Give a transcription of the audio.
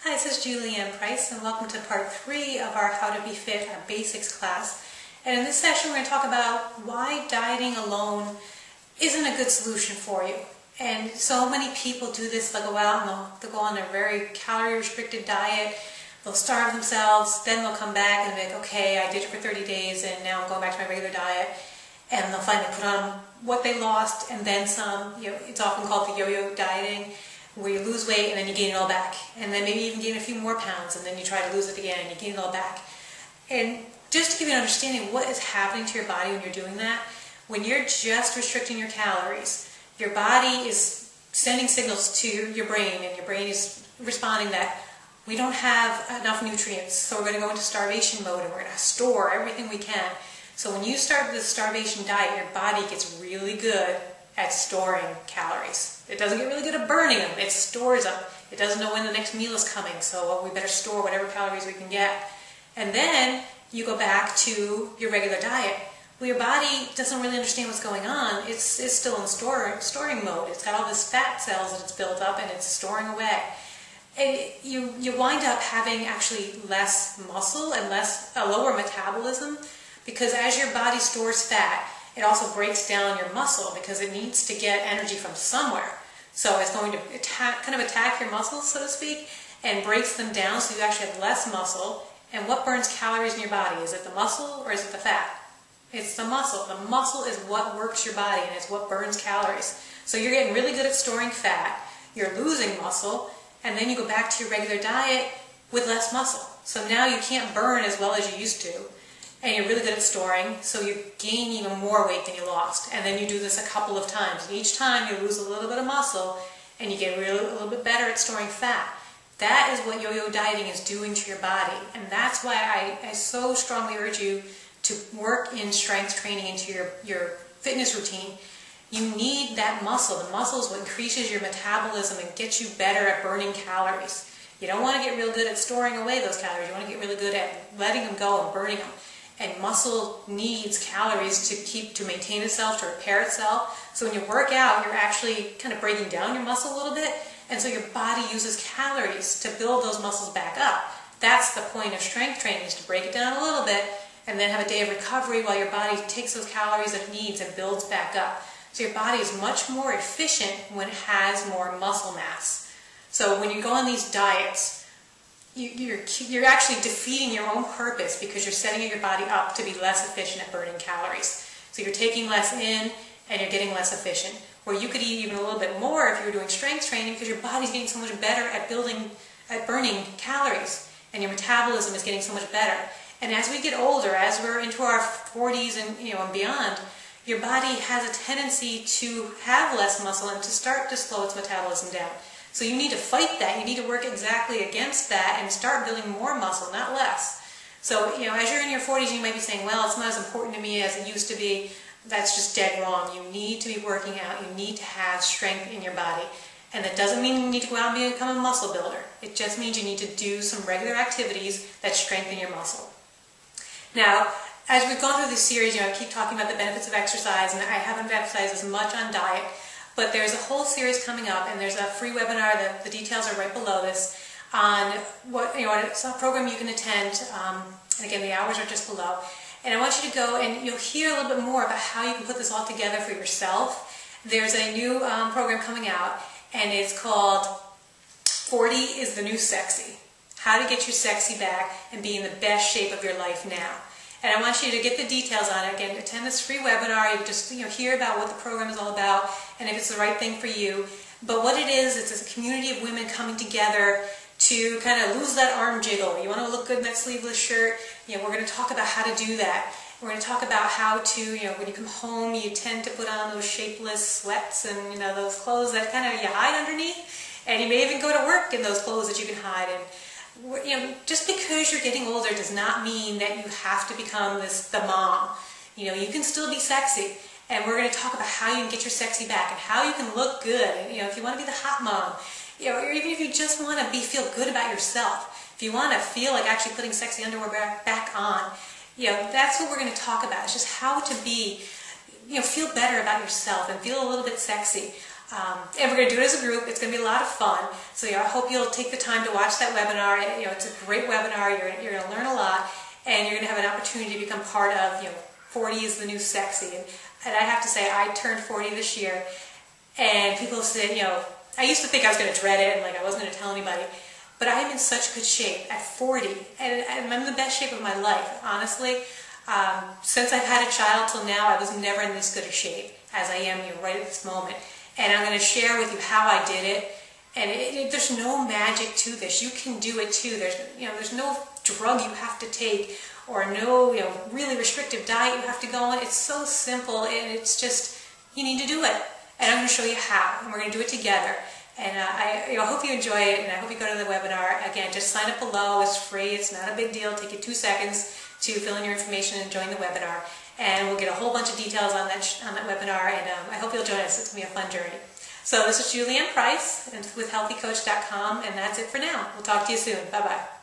Hi, this is Julianne Price, and welcome to part 3 of our How to Be Fit, our basics class. And in this session, we're going to talk about why dieting alone isn't a good solution for you. And so many people do this. They'll go out and they'll go on a very calorie-restricted diet. They'll starve themselves. Then they'll come back and be like, okay, I did it for 30 days, and now I'm going back to my regular diet. And they'll finally put on what they lost and then some. It's often called the yo-yo dieting, where you lose weight and then you gain it all back. And then maybe even gain a few more pounds, and then you try to lose it again and you gain it all back. And just to give you an understanding of what is happening to your body when you're doing that, when you're just restricting your calories, your body is sending signals to your brain, and your brain is responding that we don't have enough nutrients, so we're going to go into starvation mode and we're going to store everything we can. So when you start this starvation diet, your body gets really good at storing calories. It doesn't get really good at burning them, it stores them. It doesn't know when the next meal is coming, so we better store whatever calories we can get. And then you go back to your regular diet. Well, your body doesn't really understand what's going on. It's still in storing mode. It's got all this fat cells that it's built up and it's storing away. And you wind up having actually less muscle and a lower metabolism, because as your body stores fat, it also breaks down your muscle because it needs to get energy from somewhere. So it's going to attack your muscles, so to speak, and breaks them down, so you actually have less muscle. And what burns calories in your body? Is it the muscle or is it the fat? It's the muscle. The muscle is what works your body, and it's what burns calories. So you're getting really good at storing fat, you're losing muscle, and then you go back to your regular diet with less muscle. So now you can't burn as well as you used to, and you're really good at storing, so you gain even more weight than you lost. And then you do this a couple of times. And each time you lose a little bit of muscle, and you get a little bit better at storing fat. That is what yo-yo dieting is doing to your body. And that's why I so strongly urge you to work in strength training into your fitness routine. You need that muscle. The muscle is what increases your metabolism and gets you better at burning calories. You don't want to get real good at storing away those calories. You want to get really good at letting them go and burning them. And muscle needs calories to maintain itself, to repair itself. So when you work out, you're actually kind of breaking down your muscle a little bit. And so your body uses calories to build those muscles back up. That's the point of strength training, is to break it down a little bit and then have a day of recovery while your body takes those calories that it needs and builds back up. So your body is much more efficient when it has more muscle mass. So when you go on these diets, you're actually defeating your own purpose, because you're setting your body up to be less efficient at burning calories. So you're taking less in and you're getting less efficient. Where you could eat even a little bit more if you were doing strength training, because your body's getting so much better at burning calories, and your metabolism is getting so much better. And as we get older, as we're into our 40s and and beyond, your body has a tendency to have less muscle and to start to slow its metabolism down. So you need to fight that. You need to work exactly against that and start building more muscle, not less. So, as you're in your 40s, you might be saying, well, it's not as important to me as it used to be. That's just dead wrong. You need to be working out. You need to have strength in your body. And that doesn't mean you need to go out and become a muscle builder. It just means you need to do some regular activities that strengthen your muscle. Now, as we've gone through this series, I keep talking about the benefits of exercise, and I haven't emphasized as much on diet. But there's a whole series coming up, and there's a free webinar that the details are right below this on what it's a program you can attend. And again, the hours are just below. And I want you to go, and you'll hear a little bit more about how you can put this all together for yourself. There's a new program coming out, and it's called 40 is the New Sexy. How to get your sexy back and be in the best shape of your life now. And I want you to get the details on it. Again, attend this free webinar. You just hear about what the program is all about and if it's the right thing for you. But what it is, it's a community of women coming together to kind of lose that arm jiggle. You want to look good in that sleeveless shirt? We're going to talk about how to do that. We're going to talk about how to, when you come home, you tend to put on those shapeless sweats and, those clothes that kind of you hide underneath. And you may even go to work in those clothes that you can hide in. Just because you're getting older does not mean that you have to become the mom. You can still be sexy. And we're going to talk about how you can get your sexy back and how you can look good. And, if you want to be the hot mom, or even if you just want to feel good about yourself, if you want to feel like actually putting sexy underwear back on, that's what we're going to talk about. It's just how to feel better about yourself and feel a little bit sexy. And we're going to do it as a group. It's going to be a lot of fun. So I hope you'll take the time to watch that webinar. It's a great webinar. You're going to learn a lot, and you're going to have an opportunity to become part of, 40 is the new sexy. And I have to say, I turned 40 this year, and people said, I used to think I was going to dread it and I wasn't going to tell anybody. But I am in such good shape at 40, and I'm in the best shape of my life, honestly. Since I've had a child till now, I was never in this good a shape as I am right at this moment. And I'm going to share with you how I did it. And there's no magic to this. You can do it too. There's no drug you have to take, or no really restrictive diet you have to go on. It's so simple, and it's just, you need to do it. And I'm going to show you how, and we're going to do it together. And I hope you enjoy it, and I hope you go to the webinar. Again, just sign up below. It's free. It's not a big deal. Take you 2 seconds to fill in your information and join the webinar. And we'll get a whole bunch of details on that webinar, and I hope you'll join us. It's going to be a fun journey. So this is Julianne Price with HealthyCoach.com, and that's it for now. We'll talk to you soon. Bye-bye.